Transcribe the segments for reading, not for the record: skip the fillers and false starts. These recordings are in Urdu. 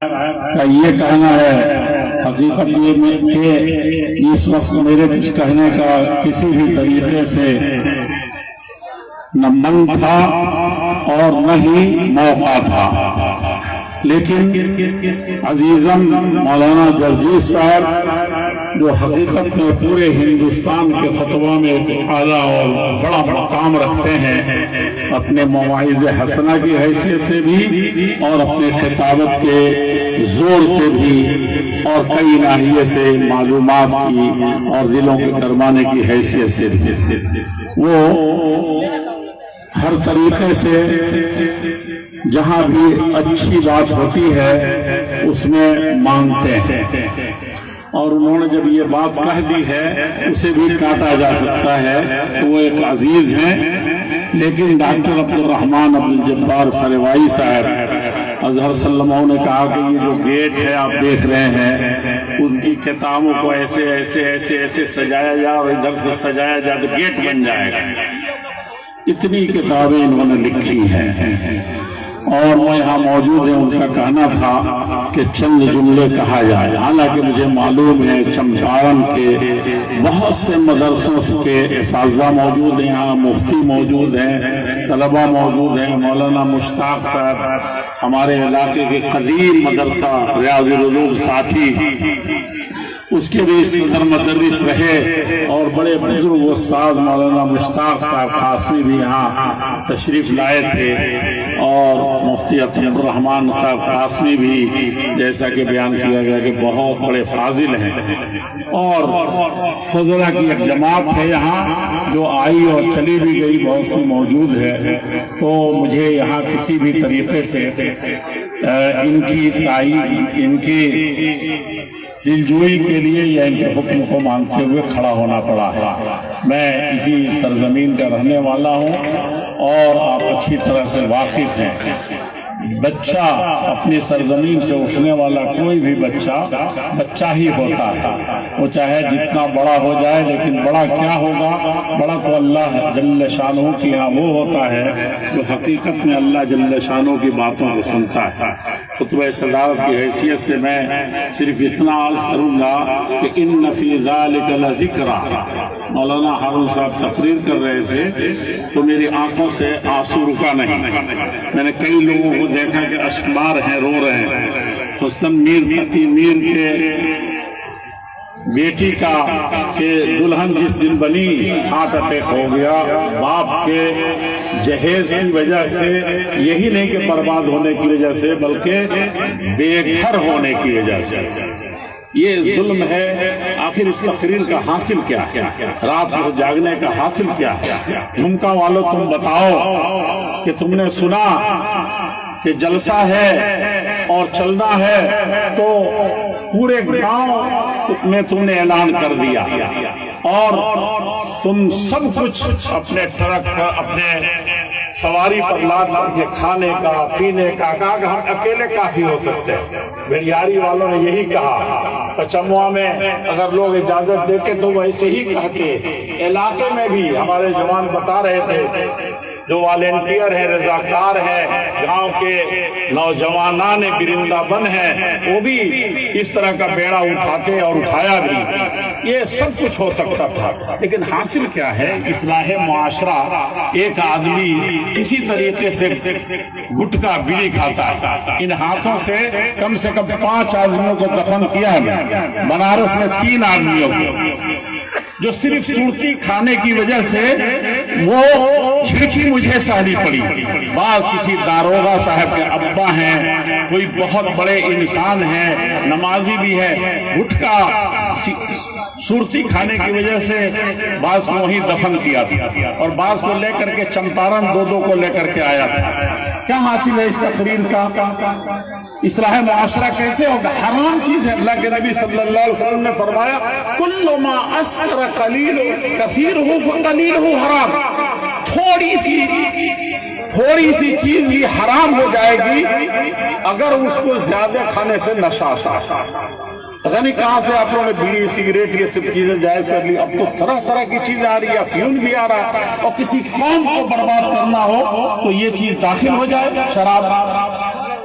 کا یہ کہنا ہے، حقیقت یہ کہ اس وقت میرے کچھ کہنے کا کسی بھی طریقے سے نہ من تھا اور نہ ہی موقع تھا، لیکن عزیزم مولانا جرجیت صاحب جو حقیقت میں پورے ہندوستان کے خطبہ میں اعلیٰ اور بڑا مقام رکھتے ہیں، اپنے مواعظ حسنہ کی حیثیت سے بھی اور اپنے خطابت کے زور سے بھی اور کئی ناحیے سے معلومات کی اور دلوں کے کروانے کی حیثیت سے بھی وہ ہر طریقے سے جہاں بھی اچھی بات ہوتی ہے اس میں مانتے ہیں، اور انہوں نے جب یہ بات کہہ دی ہے اسے بھی کاٹا جا سکتا ہے تو وہ ایک عزیز ہیں، لیکن ڈاکٹر عبدالرحمن عبدالجبار فروائی صاحب اظہر صلی اللہ علیہ وسلم نے کہا کہ یہ جو گیٹ ہے آپ دیکھ رہے ہیں ان کی کتابوں کو ایسے ایسے ایسے ایسے سجایا جائے اور ادھر سے سجایا جائے تو گیٹ بن جائے گا۔ اتنی کتابیں انہوں نے لکھی ہیں اور وہ یہاں موجود ہیں، ان کا کہنا تھا کہ چند جملے کہا جائے، حالانکہ مجھے معلوم ہے چمپارن کے بہت سے مدرسوں کے اساتذہ موجود ہیں، یہاں مفتی موجود ہیں، طلبہ موجود ہیں، مولانا مشتاق صاحب ہمارے علاقے کے قدیم مدرسہ ریاض العلوم ساتھی، اس کے بھی صدر مدرس رہے، اور بڑے بزرگ استاد مولانا مشتاق صاحب قاسمی بھی یہاں تشریف لائے تھے، اور مفتی عطیہ الرحمن صاحب قاسمی بھی جیسا کہ بیان کیا گیا کہ بہت بڑے فاضل ہیں، اور فضلہ کی ایک جماعت ہے یہاں جو آئی اور چلی بھی گئی، بہت سی موجود ہے۔ تو مجھے یہاں کسی بھی طریقے سے ان کی تائید، ان کی دلجوئی کے لیے یا ان کے حکم کو مانتے ہوئے کھڑا ہونا پڑا ہے۔ میں اسی سرزمین کا رہنے والا ہوں اور آپ اچھی طرح سے واقف ہیں، بچہ اپنی سرزمین سے اٹھنے والا کوئی بھی بچہ ہی ہوتا ہے، وہ چاہے جتنا بڑا ہو جائے، لیکن بڑا کیا ہوگا؟ بڑا تو اللہ جل شانہ کی یہاں وہ ہوتا ہے جو حقیقت میں اللہ جل شانہ کی باتوں کو سنتا ہے۔ خطبہ صدارت کی حیثیت سے میں صرف اتنا عرض کروں گا کہ ان فی ذالک لذکرا، مولانا ہارون صاحب تقریر کر رہے تھے تو میری آنکھوں سے آنسو رکا نہیں۔ میں نے کئی لوگوں کو دیکھا کہ اشمار ہیں، رو رہے ہیں۔ حسن میر تقی میر کے بیٹی کا کہ دلہن جس دن بنی ہارٹ اٹیک ہو گیا، باپ کے جہیز کی وجہ سے، یہی نہیں کہ برباد ہونے کی وجہ سے بلکہ بے گھر ہونے کی وجہ سے۔ یہ ظلم ہے۔ آخر اس تقریر کا حاصل کیا ہے؟ رات کو جاگنے کا حاصل کیا ہے؟ جھمکا والوں تم بتاؤ کہ تم نے سنا کہ جلسہ ہے اور چلنا ہے تو پورے گاؤں میں تم نے اعلان کر دیا، اور تم سب کچھ اپنے ٹرک پر، اپنے سواری پر لاد کر کے کھانے کا پینے کا کہا کہ ہم اکیلے کافی ہو سکتے ہیں۔ بیڑیاری والوں نے یہی کہا، پچموا میں اگر لوگ اجازت دیتے تو وہ ایسے ہی کہتے۔ علاقے میں بھی ہمارے جوان بتا رہے تھے، جو والنٹیئر ہیں، رضاکار ہیں، گاؤں کے نوجوانان گرندہ بن ہیں، وہ بھی اس طرح کا بیڑا اٹھاتے اور اٹھایا بھی۔ یہ سب کچھ ہو سکتا تھا، لیکن حاصل کیا ہے؟ اصلاح معاشرہ۔ ایک آدمی کسی طریقے سے گٹکا بیڑی کھاتا ہے، ان ہاتھوں سے کم 5 آدمیوں کو دفن کیا ہے، بنارس میں 3 آدمیوں کو، جو صرف صورتی کھانے کی وجہ سے وہ چھڑکی مجھے سہنی پڑی۔ بعض کسی داروغہ صاحب کے ابا ہیں، کوئی بہت بڑے انسان ہیں، نمازی بھی ہے، گٹکا صورتی کھانے کی وجہ سے بعض کو وہیں دفن کیا تھا، اور بعض کو لے کر کے چمپارن 2 کو لے کر کے آیا تھا۔ کیا حاصل ہے اس تقریر کا؟ اصلاح معاشرہ کیسے ہوگا؟ حرام چیز ہے۔ اللہ کے نبی صلی اللہ علیہ وسلم نے فرمایا کل ما اسکر قلیل کثیرہ فقلیلہ حرام۔ تھوڑی سی چیز بھی حرام ہو جائے گی اگر اس کو زیادہ کھانے سے نشہ آتا ہے۔ پتہ نہیں کہاں سے آپ لوگوں نے بیڑی سگریٹ یہ سب چیزیں جائز کر لی، اب تو طرح طرح کی چیزیں آ رہی ہے، افیون بھی آ رہا ہے، اور کسی قوم کو برباد کرنا ہو تو یہ چیز داخل ہو جائے، شراب۔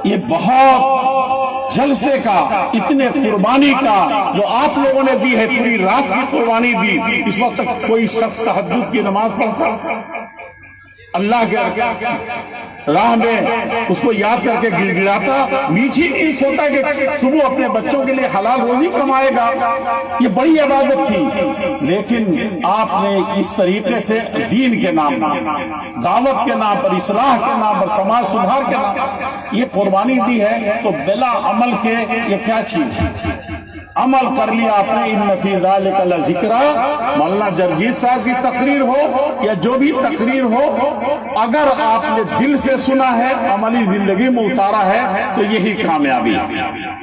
یہ بہت جلسے کا، اتنے قربانی کا جو آپ لوگوں نے دی ہے، پوری رات کی قربانی دی، اس وقت تک کوئی شخص تہجد کی نماز پڑھتا اللہ کے راہ میں اس کو یاد کر کے گڑ گڑاتا، میٹھی نہیں سوتا کہ صبح اپنے بچوں کے لیے حلال روزی کمائے گا؟ یہ بڑی عبادت تھی، لیکن آپ نے اس طریقے سے دین کے نام پر، دعوت کے نام پر، اصلاح کے نام پر، سماج سدھار کے نام پر یہ قربانی دی ہے، تو بلا عمل کے یہ کیا چیز ہے؟ عمل کر لیا آپ نے، ان فی ذالک لذکرا، مولانا جرجیت صاحب کی تقریر ہو یا جو بھی تقریر ہو، اگر آپ نے دل سے سنا ہے، عملی زندگی میں اتارا ہے، تو یہی کامیابی ہے،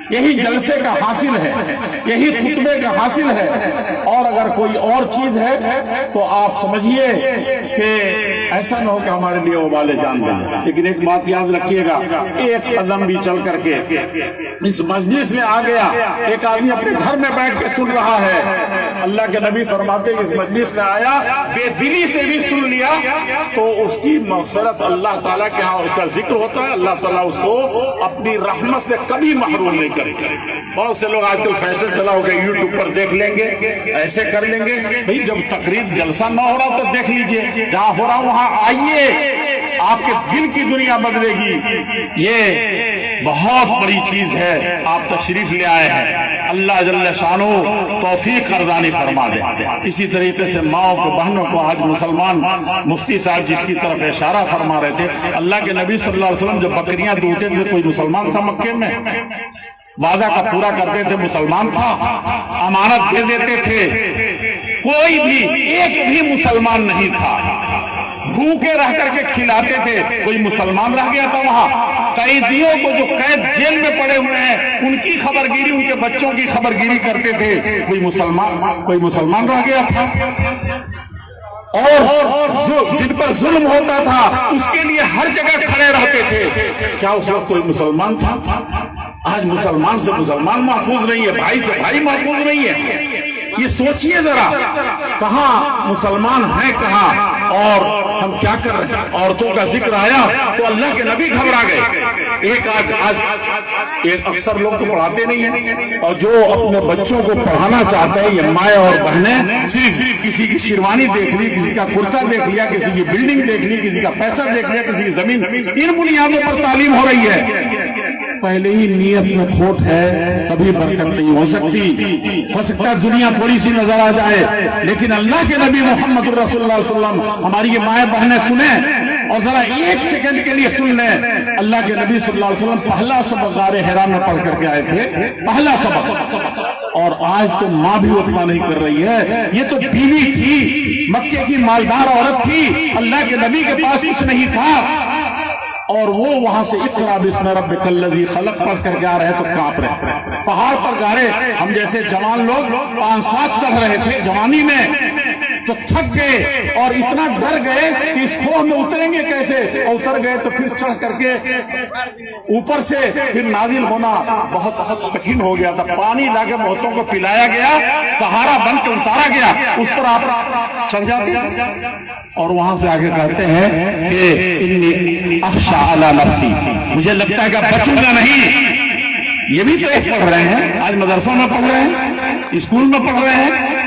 یہی جلسے کا حاصل ہے، یہی خطبے کا حاصل ہے۔ اور اگر کوئی اور چیز ہے تو آپ سمجھیے کہ ایسا نہ ہو کہ ہمارے لیے وبال جان بنے۔ لیکن ایک بات یاد رکھیے گا، ایک قدم بھی چل کر کے اس مجلس میں آ گیا، ایک آدمی اپنے گھر میں بیٹھ کے سن رہا ہے، اللہ کے نبی فرماتے ہیں اس مجلس میں آیا، بے دلی سے بھی سن لیا تو اس کی مغفرت اللہ تعالیٰ کے ہاں اس کا ذکر ہوتا ہے، اللہ تعالیٰ اس کو اپنی رحمت سے کبھی محروم نہیں کرے گا۔ بہت سے لوگ آج کل فیشن چلا ہو کہ یوٹیوب پر دیکھ لیں گے، ایسے کر لیں گے، بھئی جب تقریر جلسہ نہ ہو رہا تو دیکھ لیجئے، جہاں ہو رہا وہاں آئیے، آپ کے دل کی دنیا بدلے گی۔ یہ بہت بڑی چیز ہے، آپ تشریف لے آئے ہیں، اللہ جل شانہ توفیق ارزانی فرما دے۔ اسی طریقے سے ماؤں کو، بہنوں کو، آج مسلمان مفتی صاحب جس کی طرف اشارہ فرما رہے تھے، اللہ کے نبی صلی اللہ علیہ وسلم جب بکریاں دودھتے تھے، کوئی مسلمان تھا مکے میں؟ وعدہ کا پورا کرتے تھے، مسلمان تھا، امانت دے دیتے تھے، کوئی بھی ایک بھی مسلمان نہیں تھا، بھوکے رہ کر کے کھلاتے تھے، کوئی مسلمان رہ گیا تھا وہاں؟ قیدیوں کو جو قید جیل میں پڑے ہوئے ہیں ان کی خبرگیری، ان کے بچوں کی خبرگیری کرتے تھے، کوئی مسلمان رہ گیا تھا؟ اور جن پر ظلم ہوتا تھا اس کے لیے ہر جگہ کھڑے رہتے تھے، کیا اس وقت کوئی مسلمان تھا؟ آج مسلمان سے مسلمان محفوظ نہیں ہے، بھائی سے بھائی محفوظ نہیں ہے۔ یہ سوچئے ذرا، کہاں مسلمان ہیں کہاں، اور ہم کیا کر رہے ہیں؟ عورتوں کا ذکر آیا تو اللہ کے نبی گھبرا گئے۔ ایک اکثر لوگ تو پڑھاتے نہیں ہیں، اور جو اپنے بچوں کو پڑھانا چاہتے ہیں، یہ مائیں اور بہنیں صرف کسی کی شیروانی دیکھ لی، کسی کا کرتا دیکھ لیا، کسی کی بلڈنگ دیکھ لی، کسی کا پیسہ دیکھ لیا، کسی کی زمین، ان بنیادوں پر تعلیم ہو رہی ہے۔ پہلے ہی نیت میں کھوٹ ہے، کبھی برکت نہیں ہو سکتی۔ ہو سکتا ہے دنیا تھوڑی سی نظر آ جائے، لیکن اللہ کے نبی محمد رسول اللہ صلی اللہ علیہ وسلم، ہماری یہ مائیں بہنیں سنیں اور ذرا ایک سیکنڈ کے لیے سن لیں، اللہ کے نبی صلی اللہ علیہ وسلم پہلا سبق غار حرا میں پڑھ کر کے آئے تھے، پہلا سبق، اور آج تو ماں بھی اتنا نہیں کر رہی ہے۔ یہ تو بیوی تھی، مکے کی مالدار عورت تھی، اللہ کے نبی کے پاس کچھ نہیں تھا، اور وہ وہاں سے اقرا بسم ربک الذی خلق پڑھ کر جا رہے تو کانپ رہے، پہاڑ پر گا رہے۔ ہم جیسے جوان لوگ 5-7 چڑھ رہے تھے جوانی میں، تو تھک گئے اور اتنا ڈر گئے کہ اس کھوہ میں اتریں گے کیسے، اور اتر گئے تو پھر چڑھ کر کے اوپر سے پھر نازل ہونا بہت کٹھن ہو گیا تھا۔ پانی لا کے بہتوں کو پلایا گیا، سہارا بن کے اتارا گیا، اس پر آپ چڑھ جاتے ہیں، اور وہاں سے آگے کہتے ہیں کہ انی اخشی علی نفسی، مجھے لگتا ہے کہ بچوں گا نہیں۔ یہ بھی تو ایک پڑھ رہے ہیں، آج مدرسوں میں پڑھ رہے ہیں، اسکول میں پڑھ رہے ہیں،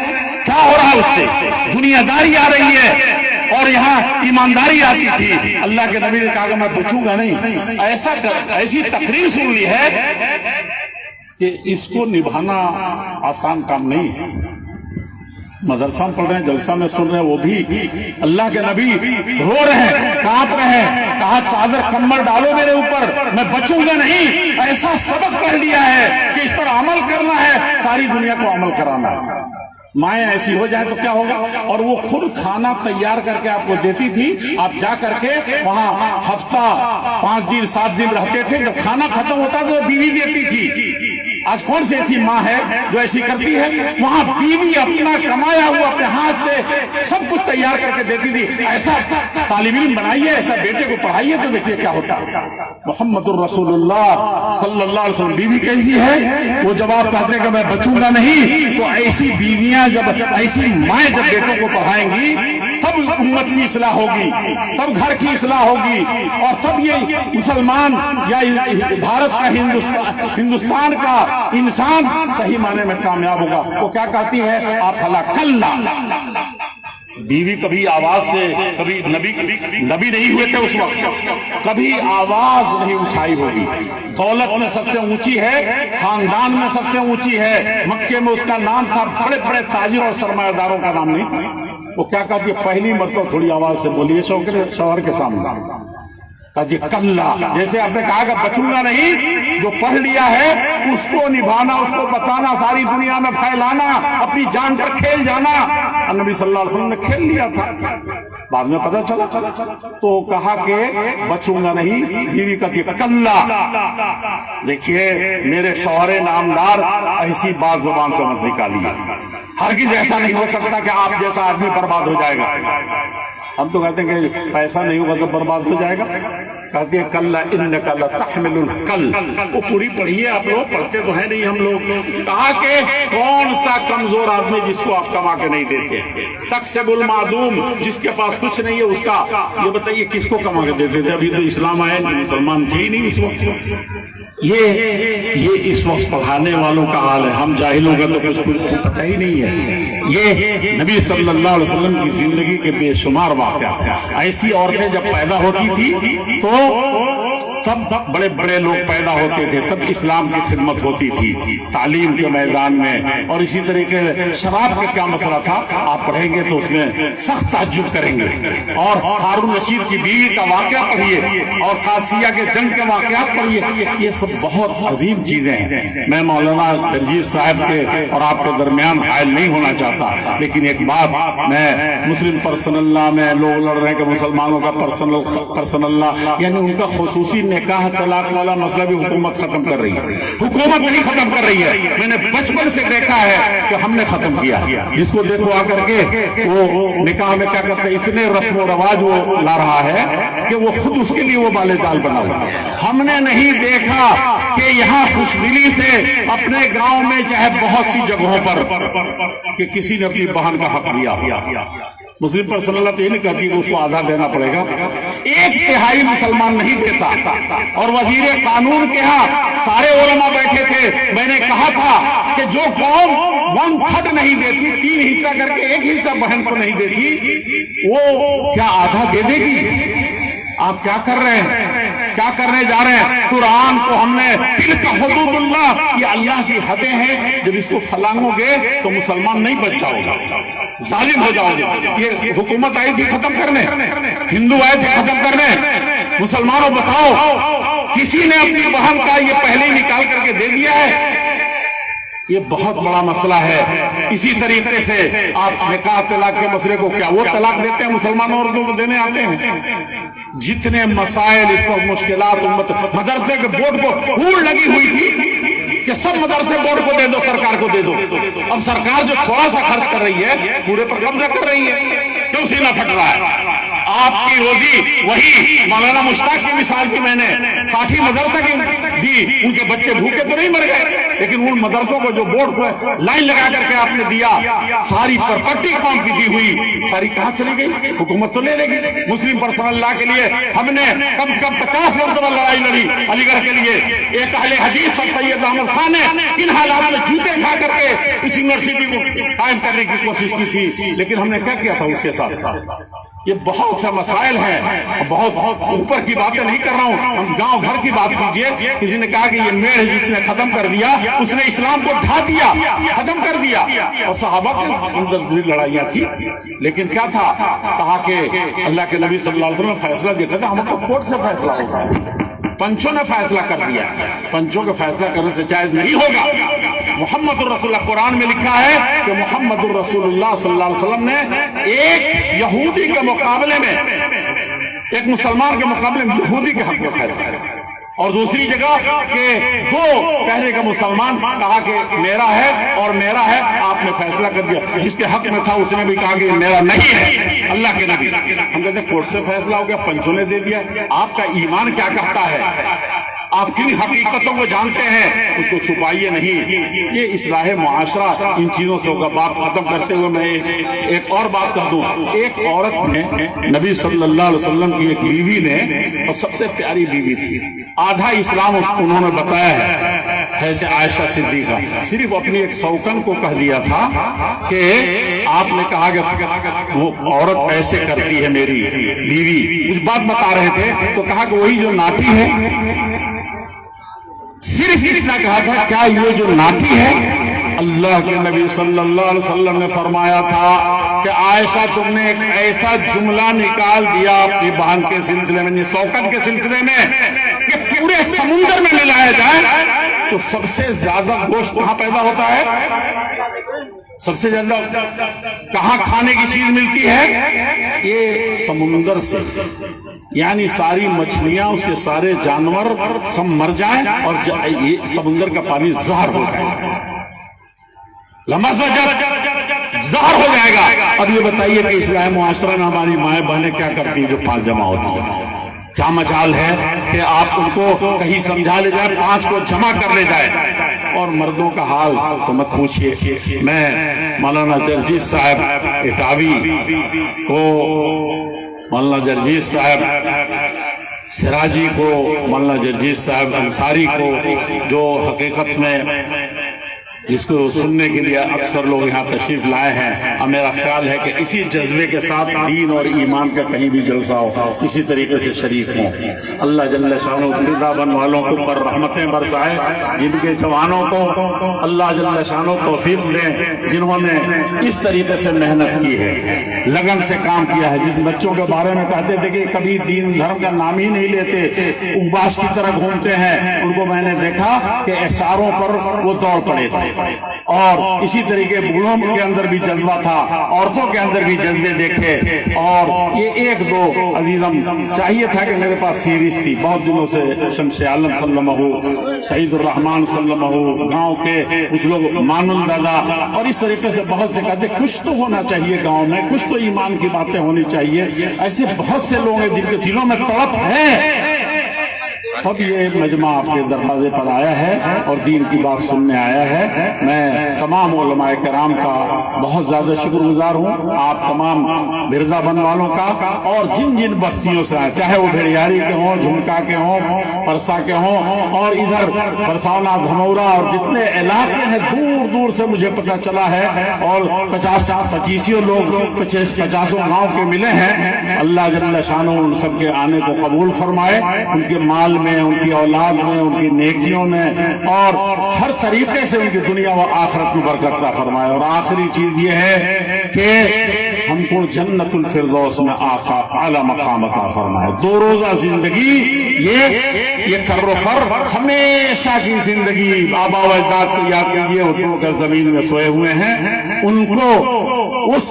کیا ہو رہا ہے اس سے؟ دنیا داری آ رہی ہے اور یہاں ایمانداری آتی تھی۔ اللہ کے نبی نے کہا کہ میں بچوں گا نہیں۔ ایسی تقریر سن لی ہے کہ اس کو نبھانا آسان کام نہیں ہے۔ مدرسہ پڑھ رہے ہیں، جلسہ میں سن رہے ہیں، وہ بھی اللہ کے نبی رو رہے ہیں، کانپ رہے ہیں، کہا چادر کمبل ڈالو میرے اوپر، میں بچوں گا نہیں۔ ایسا سبق پڑھ لیا ہے کہ اس پر عمل کرنا ہے، ساری دنیا کو عمل کرانا ہے۔ مائیں ایسی ہو جائے تو کیا ہوگا؟ اور وہ خود کھانا تیار کر کے آپ کو دیتی تھی، آپ جا کر کے وہاں ہفتہ 5 دن 7 دن رہتے تھے، جب کھانا ختم ہوتا تو بیوی دیتی تھی۔ آج کون سی ایسی ماں ہے جو ایسی کرتی ہے؟ وہاں بیوی اپنا کمایا ہوا اپنے ہاتھ سے سب کچھ تیار کر کے دیتی تھی۔ ایسا طالب علم بنائیے، ایسا بیٹے کو پڑھائیے تو دیکھیے کیا ہوتا ہے۔ محمد الرسول اللہ صلی اللہ علیہ وسلم بیوی کیسی ہے؟ وہ جب آپ کہتے ہیں کہ میں بچوں گا نہیں، تو ایسی بیویاں جب ایسی مائیں جب بیٹوں کو پڑھائیں گی تب تب امت کی اصلاح ہوگی، تب گھر کی اصلاح ہوگی، اور تب یہ مسلمان یا بھارت کا ہندوستان کا انسان صحیح معنی میں کامیاب ہوگا۔ وہ کیا کہتی ہے؟ آپ ہلا کلا، بیوی کبھی آواز سے، کبھی نبی نہیں ہوئے تھے اس وقت، کبھی آواز نہیں اٹھائی ہوگی۔ دولت میں سب سے اونچی ہے، خاندان میں سب سے اونچی ہے، مکے میں اس کا نام تھا، بڑے بڑے تاجر اور سرمایہ داروں کا نام نہیں تھا۔ وہ کیا کہتی ہے؟ پہلی مرتبہ تھوڑی آواز سے بولیے شوہر کے سامنے، کہتی کلا، جیسے آپ نے کہا کہ بچوں گا نہیں، جو پڑھ لیا ہے اس کو نبھانا، اس کو بتانا، ساری دنیا میں پھیلانا، اپنی جان پر کھیل جانا۔ نبی صلی اللہ علیہ وسلم نے کھیل لیا تھا، بعد میں پتہ چلا تو کہا کہ بچوں گا نہیں، بیوی کہتی کلا۔ دیکھیے میرے شوہر نامدار، ایسی بات زبان سے مت نکالیے، ہرگز ایسا نہیں ہو سکتا کہ آپ جیسا آدمی برباد ہو جائے گا۔ ہم تو کہتے ہیں کہ پیسہ نہیں ہوگا تو برباد ہو جائے گا، کہتے ہیں کل انک لتحمل الکل، وہ پوری پڑھیے، آپ لوگ پڑھتے تو ہیں نہیں ہم لوگ۔ کہا کہ کون سا کمزور آدمی جس کو آپ کما کے نہیں دیتے، تکسب المعدوم، جس کے پاس کچھ نہیں ہے اس کا، یہ بتائیے کس کو کما کے دیتے تھے؟ ابھی تو اسلام آئے، مسلمان تھے ہی نہیں اس وقت۔ یہ اس وقت پڑھانے والوں کا حال ہے، ہم جاہلوں کا تو کچھ پتہ ہی نہیں ہے۔ یہ نبی صلی اللہ علیہ وسلم کی زندگی کے بے شمار واقعات ہیں۔ ایسی عورتیں جب پیدا ہوتی تھی تو تب بڑے بڑے لوگ پیدا ہوتے تھے، تب اسلام کی خدمت ہوتی تھی تعلیم کے میدان میں۔ اور اسی طریقے سے شراب کا کیا مسئلہ تھا، آپ پڑھیں گے تو اس میں سخت تعجب کریں گے۔ اور ہارون رشید کی بیوی کا واقعہ پڑھیے، اور قادسیہ کے جنگ کے واقعات پڑھیے، یہ سب بہت عظیم چیزیں ہیں۔ میں مولانا رنجیت صاحب کے اور آپ کے درمیان حائل نہیں ہونا چاہتا، لیکن ایک بات، میں مسلم پرسنل لا میں لوگ لڑ رہے ہیں کہ مسلمانوں کا پرسنل لا، یعنی ان کا خصوصی نکاح طلاق والا مسئلہ بھی حکومت ختم کر رہی ہے، حکومت نہیں ختم کر رہی ہے۔ میں نے بچپن سے دیکھا ہے کہ ہم نے ختم کیا، جس کو دیکھو آ کر کے وہ نکاح میں کیا کرتے ہیں، اتنے رسم و رواج وہ لا رہا ہے کہ وہ خود اس کے لیے وہ بالے جال بنا ہوا۔ ہم نے نہیں دیکھا کہ یہاں خوش دلی سے اپنے گاؤں میں چاہے بہت سی جگہوں پر کہ کسی نے اپنی بہن کا حق دیا۔ مسلم پرسنل اللہ تو یہ نہیں کہتی کہ اس کو آدھا دینا پڑے گا، 1/3 مسلمان نہیں دیتا۔ اور وزیر قانون کے ہاں سارے علماء بیٹھے تھے، میں نے کہا تھا کہ جو قوم 1/3 نہیں دیتی، 3 حصہ کر کے 1 حصہ بہن کو نہیں دیتی، وہ کیا آدھا دے دے گی؟ آپ کیا کر رہے ہیں، کیا کرنے جا رہے ہیں؟ قرآن کو ہم نے تلک حدود اللہ، یہ اللہ کی حدیں ہیں، جب اس کو پھلانگو گے تو مسلمان نہیں بچ جاؤ گا، ظالم ہو جاؤ گے۔ یہ حکومت آئی تھی ختم کرنے، ہندو آئے تھے ختم کرنے، مسلمانوں بتاؤ کسی نے اپنی بہن کا یہ پہلے ہی نکال کر کے دے دیا ہے؟ یہ بہت بڑا مسئلہ ہے۔ اسی طریقے سے آپ نکاح طلاق کے مسئلے کو کیا وہ طلاق دیتے ہیں مسلمانوں اور جو دینے آتے ہیں؟ جتنے مسائل اس وقت مشکلات امت، مدرسے کے بورڈ کو پھول لگی ہوئی تھی کہ سب مدرسے بورڈ کو دے دو، سرکار کو دے دو۔ اب سرکار جو تھوڑا سا خرچ کر رہی ہے پورے پر قبضہ کر رہی ہے، کیوں سینہ پھٹ رہا ہے؟ آپ کی روزی وہی مولانا مشتاق کی مثال کی میں نے 60 مدرسہ کی دی، ان کے بچے بھوکے تو نہیں مر گئے، لیکن ان مدرسوں کو جو بورڈ پر لائن لگا کر کے آپ نے دیا، ساری پراپرٹی قوم کی دی ہوئی ساری کہاں چلی گئی؟ حکومت تو لے لے گی۔ مسلم پرسنل لا کے لیے ہم نے کم سے کم 50 مرتبہ لڑائی لڑی علی گڑھ کے لیے۔ ایک اہل حدیث سر سید احمد خان نے ان حالات میں جوتے کھا کر کے اس یونیورسٹی کو قائم کرنے کی کوشش کی تھی، لیکن ہم نے کیا کیا تھا اس کے ساتھ؟ یہ بہت سے مسائل ہیں، بہت اوپر کی باتیں نہیں کر رہا ہوں، ہم گاؤں گھر کی بات کیجئے۔ کسی نے کہا کہ یہ میڑ جس نے ختم کر دیا اس نے اسلام کو ڈھا دیا، ختم کر دیا، اور صحابہ کے اندر لڑائیاں تھی، لیکن کیا تھا؟ کہا کہ اللہ کے نبی صلی اللہ علیہ وسلم فیصلہ دیتا تھا، ہم کو کورٹ سے فیصلہ ہوگا۔ پنچوں نے فیصلہ کر دیا، پنچوں کے فیصلہ کرنے سے جائز نہیں ہوگا۔ محمد الرسول اللہ، قرآن میں لکھا ہے کہ محمد الرسول اللہ صلی اللہ علیہ وسلم نے ایک یہودی کے مقابلے میں، ایک مسلمان کے مقابلے میں یہودی کے حق میں فیصلہ کیا، اور دوسری جگہ کہ 2 پہلے کا مسلمان کہا کہ میرا ہے اور میرا ہے، آپ نے فیصلہ کر دیا، جس کے حق میں تھا اس نے بھی کہا کہ میرا نہیں ہے، اللہ کے نبی۔ ہم کہتے ہیں کورٹ سے فیصلہ ہو گیا، پنچوں نے دے دیا۔ آپ کا ایمان کیا کہتا ہے؟ آپ کن حقیقتوں کو جانتے ہیں اس کو چھپائیے نہیں. یہ اصلاح معاشرہ ان چیزوں سے ہوگا. بات ختم کرتے ہوئے میں ایک اور بات کر دوں. ایک عورت نے نبی صلی اللہ علیہ وسلم کی ایک بیوی نے، اور سب سے پیاری بیوی تھی، آدھا اسلام انہوں نے بتایا ہے، حضرت عائشہ صدیقہ. صرف اپنی ایک سوکن کو کہہ دیا تھا کہ آپ نے کہا کہ وہ عورت ایسے کرتی ہے میری بیوی، کچھ بات بتا رہے تھے تو کہا کہ وہی جو ناٹی ہے. صرف اتنا کہا تھا، کیا یہ جو ناٹی ہے؟ اللہ کے نبی صلی اللہ علیہ وسلم نے فرمایا تھا کہ عائشہ تم نے ایک ایسا جملہ نکال دیا اپنی بہن کے سلسلے میں، سوکن کے سلسلے میں، کہ پورے سمندر میں ملایا جائے تو سب سے زیادہ گوشت کہاں پیدا ہوتا ہے؟ سب سے زیادہ کہاں کھانے کی چیز ملتی ہے؟ یہ سمندر سے. یعنی ساری مچھلیاں، اس کے سارے جانور سب مر جائیں اور یہ سمندر کا پانی زہر ہو جائے، لمحہ زہر ہو جائے گا. اب یہ بتائیے کہ اصلاح معاشرہ میں ہماری مائیں بہنیں کیا کرتی ہیں جو 5 جمع ہوتی ہیں؟ کیا مجال ہے کہ آپ ان کو کہیں سمجھا لے جائے، 5 کو جمع کر لے جائے. اور مردوں کا حال تو مت پوچھئے. میں مولانا جرجیت صاحب اٹاوی کو، مولانا جرجیت صاحب سراجی کو، مولانا جرجیت صاحب انصاری کو، جو حقیقت میں جس کو سننے کے لیے اکثر لوگ یہاں تشریف لائے ہیں، اور میرا خیال ہے کہ اسی جذبے کے ساتھ دین اور ایمان کا کہیں بھی جلسہ ہو اسی طریقے سے شریک ہوں. اللہ جل شانہ فدا بن والوں کو پر رحمتیں برسائے، جن کے جوانوں کو اللہ جل شانہ توفیق دیں، جنہوں نے اس طریقے سے محنت کی ہے، لگن سے کام کیا ہے. جس بچوں کے بارے میں کہتے تھے کہ کبھی دین دھرم کا نام ہی نہیں لیتے، اوباس کی طرح گھومتے ہیں، ان کو میں نے دیکھا کہ اشاروں پر وہ دوڑ پڑے تھے. اور اسی طریقے بوڑھوں کے اندر بھی جذبہ تھا، عورتوں کے اندر بھی جذبے دیکھے. اور یہ 1-2 عزیزم چاہیے تھا کہ میرے پاس فہرست تھی بہت دنوں سے. شمس عالم صلی اللہ علیہ وسلم، سعید الرحمان صلی اللہ علیہ وسلم، گاؤں کے کچھ لوگ، مان الدادا، اور اس طریقے سے بہت سے کہتے کچھ تو ہونا چاہیے گاؤں میں، کچھ تو ایمان کی باتیں ہونی چاہیے. ایسے بہت سے لوگ ہیں جن کے دلوں میں تڑپ ہے. سب یہ مجمع آپ کے دروازے پر آیا ہے اور دین کی بات سننے آیا ہے. میں تمام علماء کرام کا بہت زیادہ شکر گزار ہوں، آپ تمام بردا بن والوں کا، اور جن جن بستیوں سے آئے، چاہے وہ بھیڑیاری کے ہوں، جھمکا کے ہوں، پرسا کے ہوں، اور ادھر پرسانا، دھمورا، اور جتنے علاقے ہیں دور دور سے مجھے پتہ چلا ہے. اور 50 لوگ 50 گاؤں کے ملے ہیں. اللہ جل شانہ ان سب کے آنے کو قبول فرمائے، ان کے مال میں، ان کی اولاد میں، ان کی نیکیوں میں، اور ہر طریقے سے ان کی دنیا و آخرت میں برکت عطا فرمائے. اور آخری چیز یہ ہے کہ ہم کو جنت الفردوس میں آقا اعلی مقام عطا فرمائے. 2 روزہ زندگی یہ کر و فر، ہمیشہ کی زندگی. آبا و اجداد کو یاد کیجئے، اٹھو کر زمین میں سوئے ہوئے ہیں، ان کو اس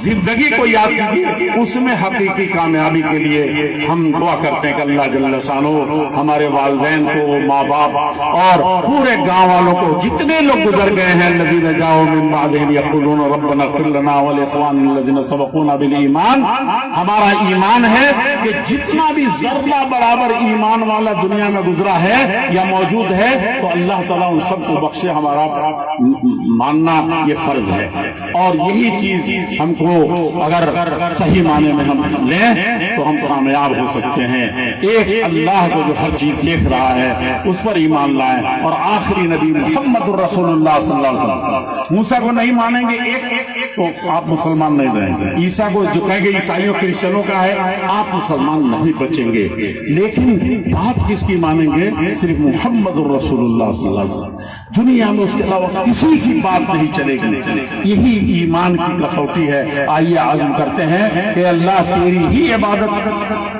زندگی کو یاد کیجئے. اس میں حقیقی کامیابی کے لیے ہم دعا کرتے ہیں کہ اللہ جل شانہ ہمارے والدین کو، ماں باپ، اور پورے گاؤں والوں کو، جتنے لوگ گزر گئے ہیں، الذین جاؤوا من بعدہم یقولون ربنا اغفر لنا ولاخواننا الذین سبقونا بالایمان. ہمارا ایمان ہے کہ جتنا بھی ذرہ برابر ایمان والا دنیا میں گزرا ہے یا موجود ہے، تو اللہ تعالیٰ ان سب کو بخشے. ہمارا ماننا یہ فرض ہے. اور یہی چیز ہم کو اگر صحیح معنی میں ہم لیں تو ہم کامیاب ہو سکتے ہیں. ایک اللہ کو جو ہر چیز دیکھ رہا ہے اس پر ایمان لائیں. اور آخری نبی محمد الرسول اللہ صلی اللہ علیہ وسلم. موسیٰ کو نہیں مانیں گے ایک تو آپ مسلمان نہیں رہیں گے. عیسیٰ کو جو کہیں گے عیسائیوں کرسچنوں کا ہے، آپ مسلمان نہیں بچیں گے. لیکن بات کس کی مانیں گے؟ صرف محمد الرسول اللہ صلی اللہ علیہ وسلم. دنیا میں اس کے علاوہ کسی کی بات نہیں چلے گی. یہی ایمان کی کسوٹی ہے. آئیے عزم کرتے ہیں کہ اللہ تیری ہی عبادت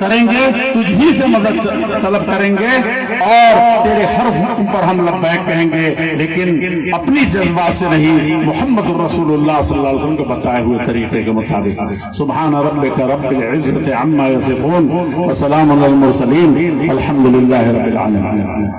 کریں گے، تجھ ہی سے مدد طلب کریں گے، اور تیرے ہر حکم پر ہم لبیک کہیں گے، لیکن اپنی جذبات سے نہیں، محمد الرسول اللہ صلی اللہ علیہ وسلم کو بتائے ہوئے طریقے کے مطابق. سبحان ربک رب العزت عما یصفون وسلام علی المرسلین والحمد للہ رب العالمین.